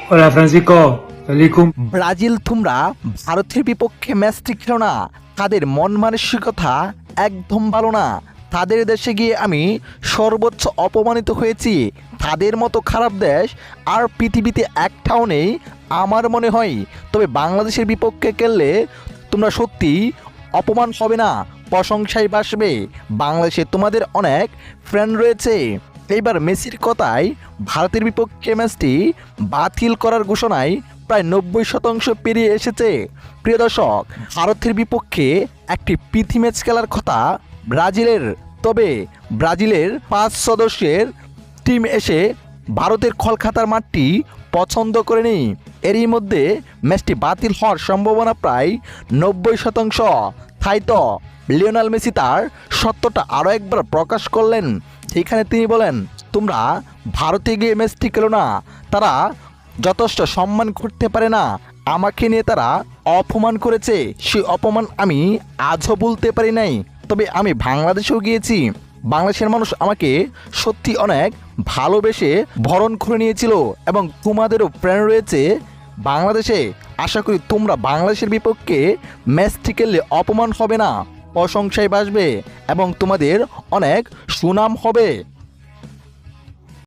Hola Francisco, feliz Brazil তোমরা ভারতের বিপক্ষে ম্যাচটি খেলো না। তাদের মন মানসিকতা একদম ভালো না। তাদের দেশে গিয়ে আমি সর্বোচ্চ অপমানিত হয়েছি। তাদের মতো খারাপ দেশ আর পৃথিবীতে একটাও নেই আমার মনে হয়। তবে বাংলাদেশের বিপক্ষে খেললে তোমরা সত্যি অপমান হবে না, প্রশংসায় বাসবে। বাংলাদেশে তোমাদের অনেক ফ্রেন্ড রয়েছে। এইবার মেসির কথায় ভারতের বিপক্ষে ম্যাচটি বাতিল করার ঘোষণায় প্রায় 90% পেরিয়ে এসেছে। প্রিয় দর্শক, ভারতের বিপক্ষে একটি প্রীতি ম্যাচ খেলার কথা ব্রাজিলের। তবে ব্রাজিলের 5 সদস্যের টিম এসে ভারতের কলকাতার মাঠটি পছন্দ করেনি। এরই মধ্যে ম্যাচটি বাতিল হওয়ার সম্ভাবনা প্রায় 90%। তাই তো লিওনেল মেসি তার সত্যটা আরও একবার প্রকাশ করলেন। সেখানে তিনি বলেন, তোমরা ভারতে গিয়ে ম্যাচটি খেলো না। তারা যথেষ্ট সম্মান করতে পারে না। আমাকে নিয়ে তারা অপমান করেছে। সেই অপমান আমি আজও বলতে পারি নাই। তবে আমি বাংলাদেশেও গিয়েছি। বাংলাদেশের মানুষ আমাকে সত্যি অনেক ভালোবেসে বরণ করে নিয়েছিল এবং তোমাদেরও প্রেরণা রয়েছে বাংলাদেশে। আশা করি তোমরা বাংলাদেশের বিপক্ষে ম্যাচটি খেললে অপমান হবে না, প্রশংসায় বাসবে এবং তোমাদের অনেক সুনাম হবে।